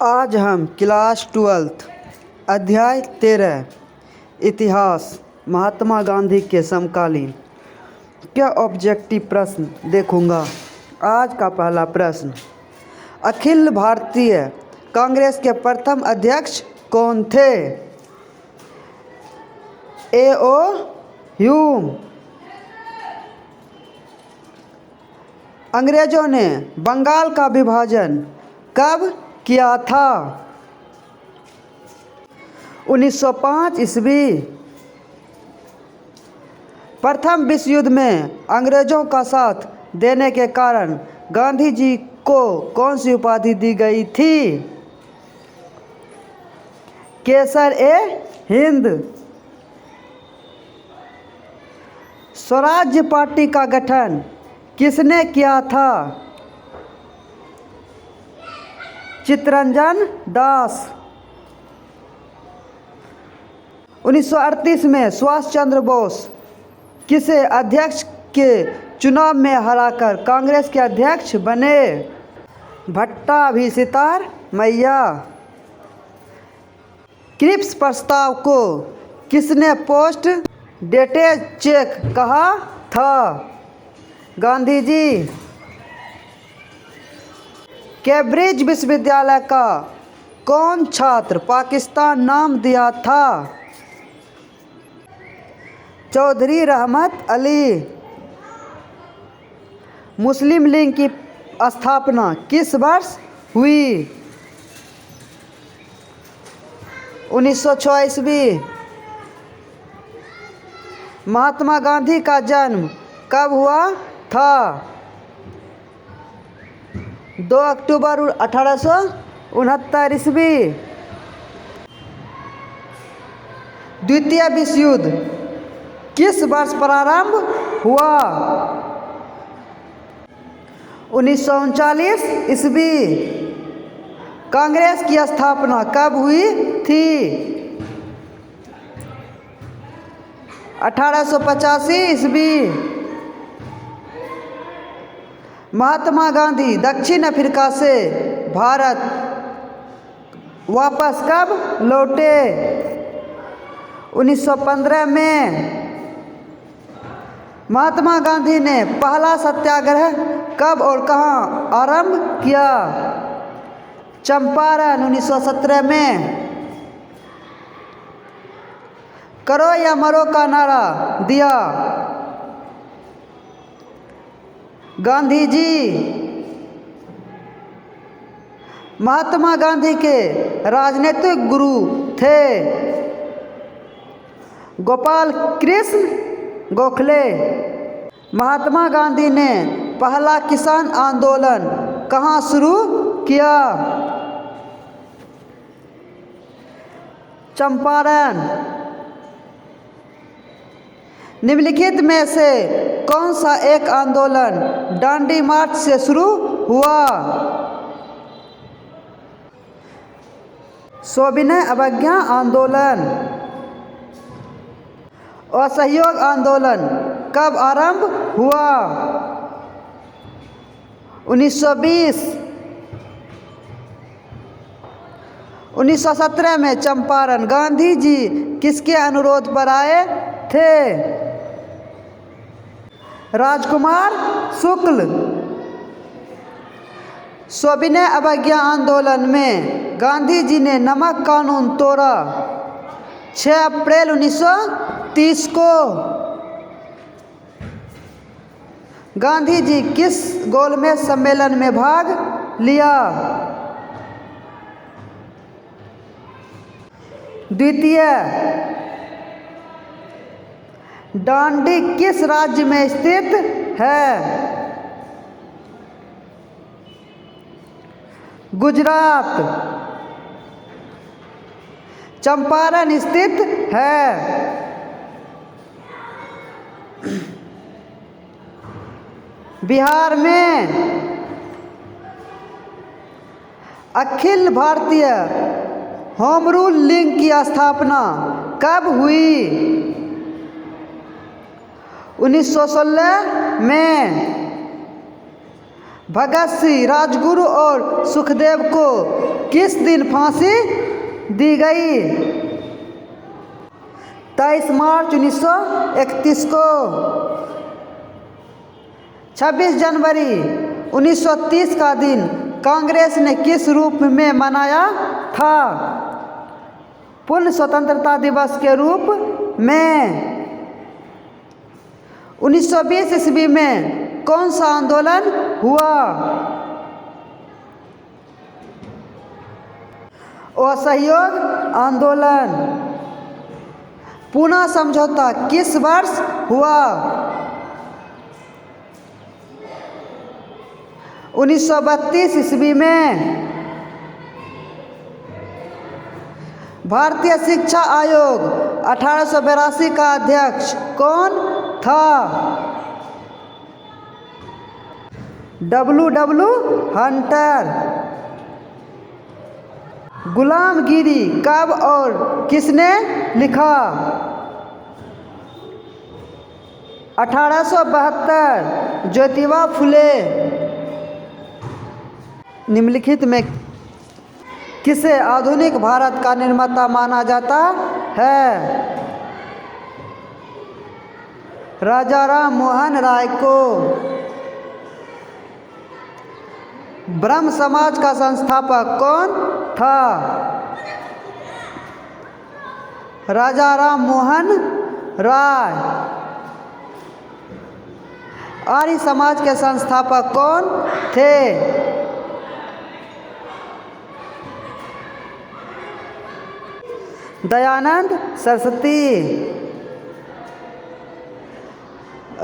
आज हम क्लास 12 अध्याय 13 इतिहास महात्मा गांधी के समकालीन क्या ऑब्जेक्टिव प्रश्न देखूंगा। आज का पहला प्रश्न, अखिल भारतीय कांग्रेस के प्रथम अध्यक्ष कौन थे? ए.ओ. ह्यूम। अंग्रेजों ने बंगाल का विभाजन कब किया था? 1905 ईस्वी। प्रथम विश्व युद्ध में अंग्रेजों का साथ देने के कारण गांधी जी को कौन सी उपाधि दी गई थी? केसर-ए-हिंद। स्वराज्य पार्टी का गठन किसने किया था? चित्तरंजन दास। 1938 में सुभाष चंद्र बोस किसे अध्यक्ष के चुनाव में हराकर कांग्रेस के अध्यक्ष बने? भट्टाभिसितार मैया। क्रिप्स प्रस्ताव को किसने पोस्ट डेटेड चेक कहा था? गांधी जी। कैम्ब्रिज विश्वविद्यालय का कौन छात्र पाकिस्तान नाम दिया था? चौधरी रहमत अली। मुस्लिम लीग की स्थापना किस वर्ष हुई? 1906 ईस्वी। महात्मा गांधी का जन्म कब हुआ था? 2 अक्टूबर 1869 ईस्वी। द्वितीय विश्व युद्ध किस वर्ष प्रारंभ हुआ? 1939 ईस्वी। कांग्रेस की स्थापना कब हुई थी? 1885 ईस्वी। महात्मा गांधी दक्षिण अफ्रीका से भारत वापस कब लौटे? 1915 में। महात्मा गांधी ने पहला सत्याग्रह कब और कहाँ आरंभ किया? चंपारण 1917 में। करो या मरो का नारा दिया गांधी जी। महात्मा गांधी के राजनीतिक गुरु थे गोपाल कृष्ण गोखले। महात्मा गांधी ने पहला किसान आंदोलन कहाँ शुरू किया? चंपारण। निम्नलिखित में से कौन सा एक आंदोलन डांडी मार्च से शुरू हुआ? सविनय अवज्ञा आंदोलन। असहयोग आंदोलन कब आरंभ हुआ? 1920। 1917 में चंपारण। गांधी जी किसके अनुरोध पर आए थे? राजकुमार शुक्ल। सविनय अवज्ञा आंदोलन में गांधी जी ने नमक कानून तोड़ा 6 अप्रैल 1930 को। गांधी जी किस गोलमेज सम्मेलन में भाग लिया? द्वितीय। डांडी किस राज्य में स्थित है? गुजरात। चंपारण स्थित है बिहार में। Akhil Bharatiya home rule league की स्थापना कब हुई? 1916 में। भगत सिंह, राजगुरु और सुखदेव को किस दिन फांसी दी गई? 23 मार्च 1931 को। 26 जनवरी 1930 का दिन कांग्रेस ने किस रूप में मनाया था? पूर्ण स्वतंत्रता दिवस के रूप में। 1920 ईस्वी में कौन सा आंदोलन हुआ? असहयोग आंदोलन। पूना समझौता किस वर्ष हुआ? 1932 ईस्वी में। भारतीय शिक्षा आयोग 1882 का अध्यक्ष कौन था? W. हंटर। गुलामगिरी कब और किसने लिखा? 1872। ज्योतिबा फुले। निम्नलिखित में किसे आधुनिक भारत का निर्माता माना जाता है? राजा राम मोहन राय को। ब्रह्म समाज का संस्थापक कौन था? राजा राम मोहन राय। आर्य समाज के संस्थापक कौन थे? दयानंद सरस्वती।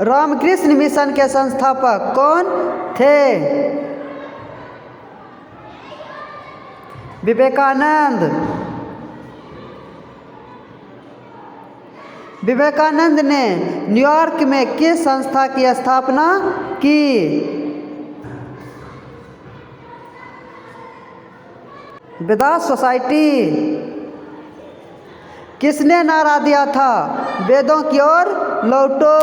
रामकृष्ण मिशन के संस्थापक कौन थे? विवेकानंद। विवेकानंद ने न्यूयॉर्क में किस संस्था की स्थापना की? वेदांत सोसाइटी। किसने नारा दिया था वेदों की ओर लौटो?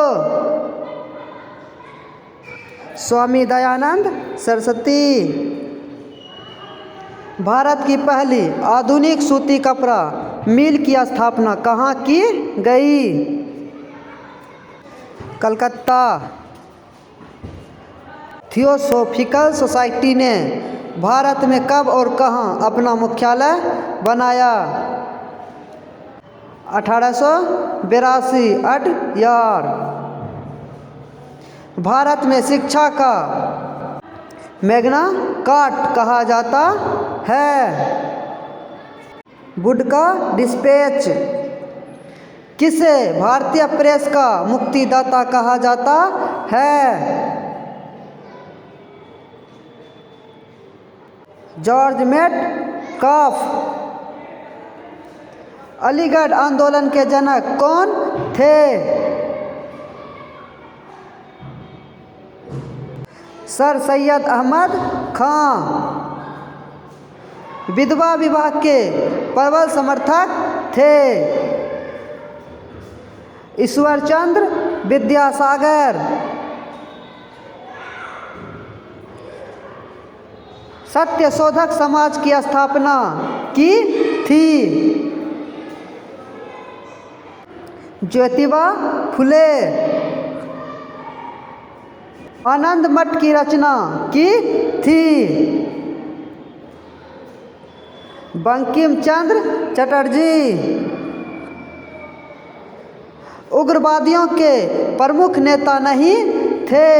स्वामी दयानंद सरस्वती। भारत की पहली आधुनिक सूती कपड़ा मिल की स्थापना कहाँ की गई? कलकत्ता। थियोसॉफिकल सोसाइटी ने भारत में कब और कहाँ अपना मुख्यालय बनाया? 1882 अडयार। भारत में शिक्षा का मैग्ना कार्टा कहा जाता है। वुड का डिस्पैच। किसे भारतीय प्रेस का मुक्तिदाता कहा जाता है? George Metcalfe. अलीगढ़ आंदोलन के जनक कौन थे? सर सैयद अहमद खां। विधवा विवाह के प्रबल समर्थक थे। ईश्वरचंद्र विद्यासागर। सत्यशोधक समाज की स्थापना की थी? ज्योतिबा फुले। आनंद मठ की रचना की थी? बंकिम चंद्र चटर्जी। उग्रवादियों के प्रमुख नेता नहीं थे?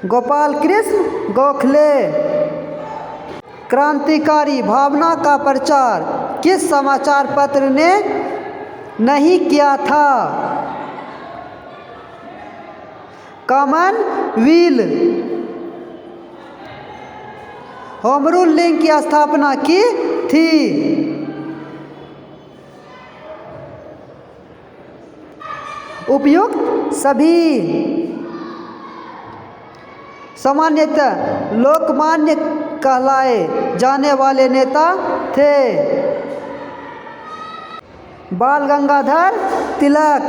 गोपाल कृष्ण गोखले। क्रांतिकारी भावना का प्रचार किस समाचार पत्र ने नहीं किया था? कॉमनवेल्थ। होम रूल लीग की स्थापना की थी? उपयुक्त सभी। सामान्यतः लोकमान्य कहलाए जाने वाले नेता थे? बाल गंगाधर तिलक।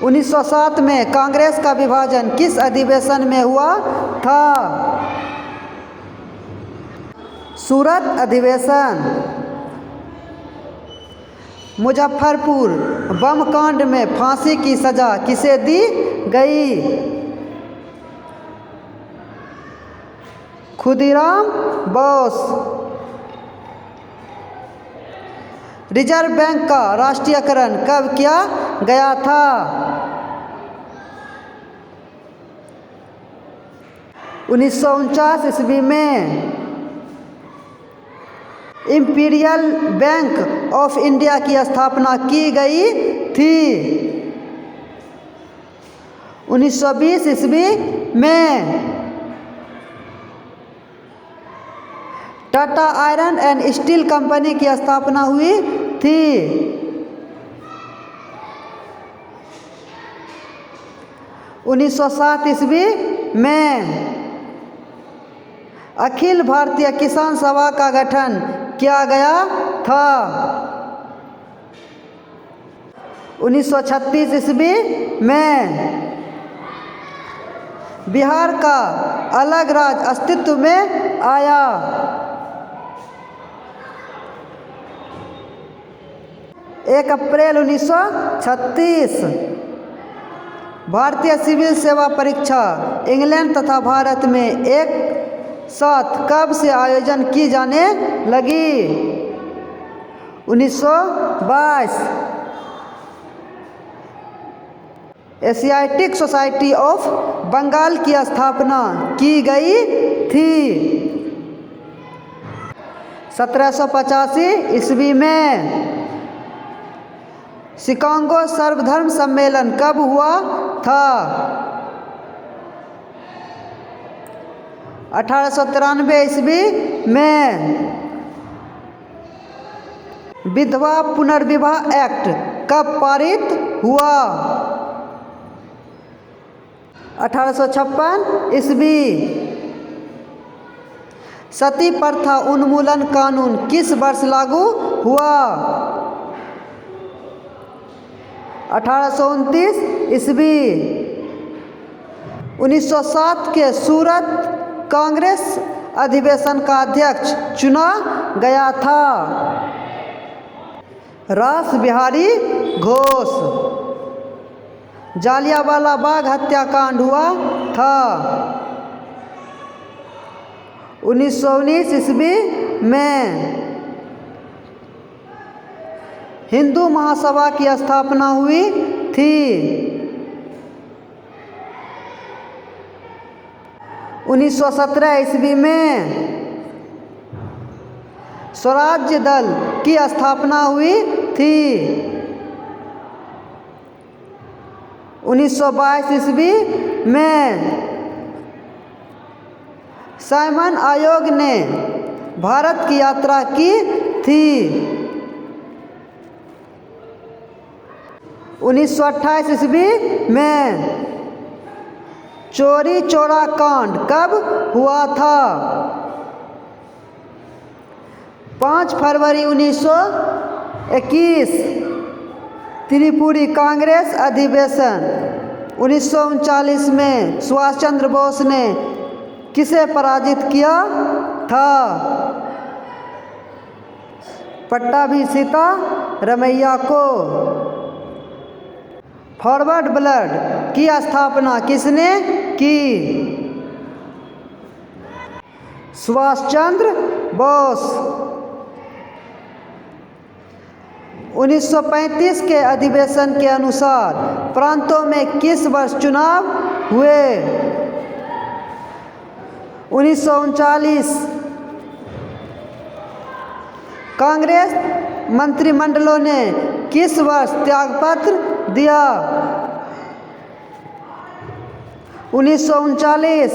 1907 में कांग्रेस का विभाजन किस अधिवेशन में हुआ था? सूरत अधिवेशन। मुजफ्फरपुर बम कांड में फांसी की सजा किसे दी गई? खुदीराम बोस। रिजर्व बैंक का राष्ट्रीयकरण कब किया गया था? 1949 ईस्वी में। इंपीरियल बैंक ऑफ इंडिया की स्थापना की गई थी? 1920 ईस्वी में। Tata iron and steel company की स्थापना हुई थी? 1907 ईस्वी में। अखिल भारतीय किसान सभा का गठन किया गया था? 1936 ईस्वी में। बिहार का अलग राज्य अस्तित्व में आया? 1 अप्रैल 1936। भारतीय सिविल सेवा परीक्षा इंग्लैंड तथा भारत में एक साथ कब से आयोजन की जाने लगी? 1922। एशियाटिक सोसाइटी ऑफ बंगाल की स्थापना की गई थी? 1785 ईस्वी में। शिकागो सर्वधर्म सम्मेलन कब हुआ था? 1893 ईस्वी में। विधवा पुनर्विवाह एक्ट कब पारित हुआ? 1856 ईस्वी। सती प्रथा उन्मूलन कानून किस वर्ष लागू हुआ? 1829 ईस्वी। 1907 के सूरत कांग्रेस अधिवेशन का अध्यक्ष चुना गया था? रास बिहारी घोष। जालियांवाला बाग हत्याकांड हुआ था? 1919 ईस्वी में। हिंदू महासभा की स्थापना हुई थी? 1917 ईस्वी में। स्वराज्य दल की स्थापना हुई थी? 1922 ईस्वी में। साइमन आयोग ने भारत की यात्रा की थी? 1928 ईस्वी में। चोरी चोरा कांड कब हुआ था? 5 फरवरी 1921। त्रिपुरी कांग्रेस अधिवेशन 1939 में सुभाष चंद्र बोस ने किसे पराजित किया था? पट्टाभी सीतारमैया को। फॉरवर्ड ब्लड की स्थापना किसने की? सुभाष चंद्र बोस। 1935 के अधिवेशन के अनुसार प्रांतों में किस वर्ष चुनाव हुए? 1939। कांग्रेस मंत्रिमंडलों ने किस वर्ष त्यागपत्र दिया? 1939।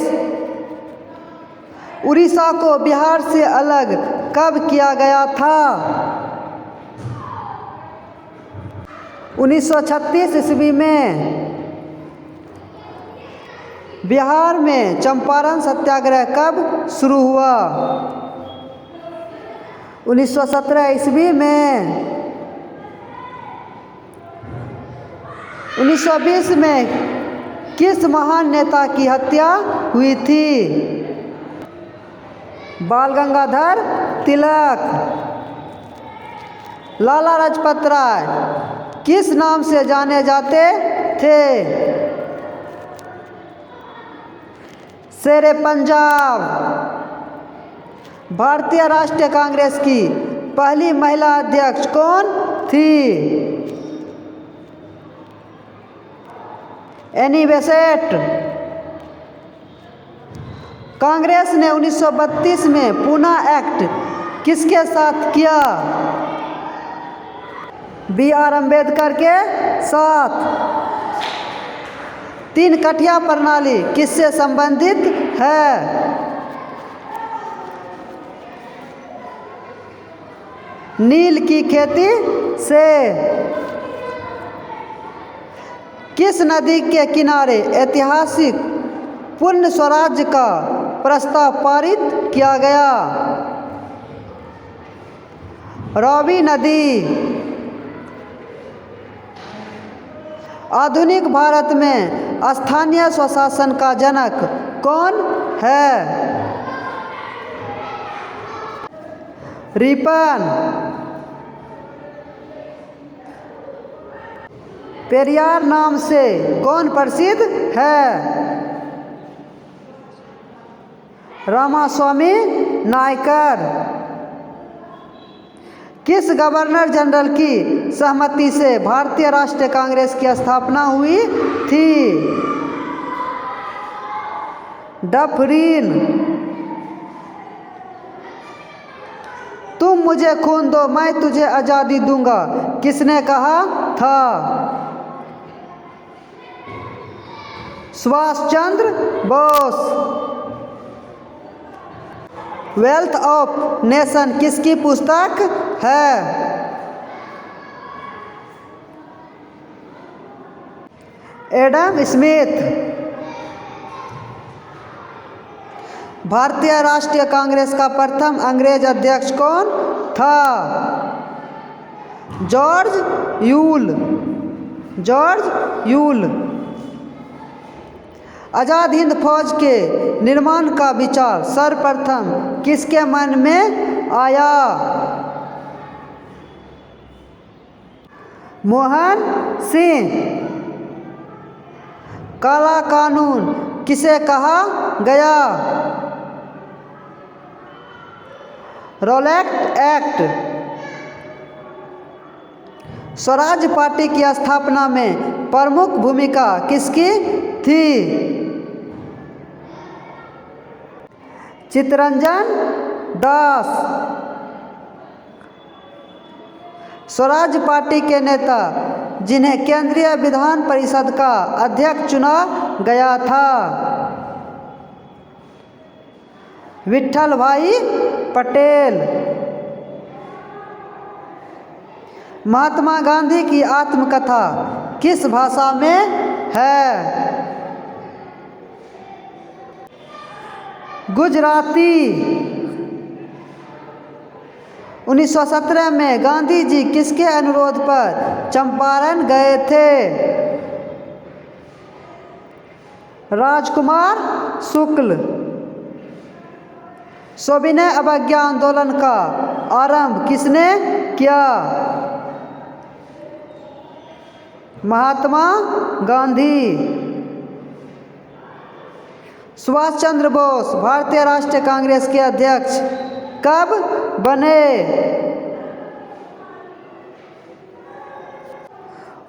उड़ीसा को बिहार से अलग कब किया गया था? 1936 ईस्वी में। बिहार में चंपारण सत्याग्रह कब शुरू हुआ? 1917 ईस्वी में। 1920 में किस महान नेता की हत्या हुई थी? बाल गंगाधर तिलक। लाला लाजपत राय किस नाम से जाने जाते थे? शेरे पंजाब। भारतीय राष्ट्रीय कांग्रेस की पहली महिला अध्यक्ष कौन थी? Annie Besant. कांग्रेस ने 1932 में पूना एक्ट किसके साथ किया? B.R. अम्बेडकर के साथ। तीन कठिया प्रणाली किससे संबंधित है? नील की खेती से। किस नदी के किनारे ऐतिहासिक पूर्ण स्वराज्य का प्रस्ताव पारित किया गया? रावी नदी। आधुनिक भारत में स्थानीय स्वशासन का जनक कौन है? रिपन। पेरियार नाम से कौन प्रसिद्ध है? रामास्वामी नायकर। किस गवर्नर जनरल की सहमति से भारतीय राष्ट्रीय कांग्रेस की स्थापना हुई थी? डफरिन। तुम मुझे खून दो मैं तुझे आज़ादी दूंगा किसने कहा था? Subhash Chandra Bose. Wealth of nation किसकी पुस्तक है? Adam Smith. भारतीय राष्ट्रीय कांग्रेस का प्रथम अंग्रेज अध्यक्ष कौन था? George Yule. George Yule. Azad Hind Fauj के निर्माण का विचार सर्वप्रथम किसके मन में आया? मोहन सिंह। काला कानून किसे कहा गया? Rowlatt act. स्वराज पार्टी की स्थापना में प्रमुख भूमिका किसकी थी? चित्तरंजन दास। स्वराज पार्टी के नेता जिन्हें केंद्रीय विधान परिषद का अध्यक्ष चुना गया था? विट्ठल भाई पटेल। महात्मा गांधी की आत्मकथा किस भाषा में है? गुजराती। 1917 में गांधी जी किसके अनुरोध पर चंपारण गए थे? राजकुमार शुक्ल। सविनय अवज्ञा आंदोलन का आरंभ किसने किया? महात्मा गांधी। सुभाष चंद्र बोस भारतीय राष्ट्रीय कांग्रेस के अध्यक्ष कब बने?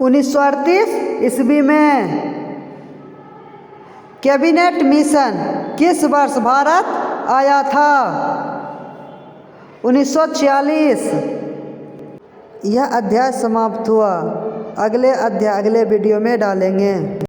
1938 ईस्वी में। कैबिनेट मिशन किस वर्ष भारत आया था? 1946। यह अध्याय समाप्त हुआ। अगले अध्याय अगले वीडियो में डालेंगे।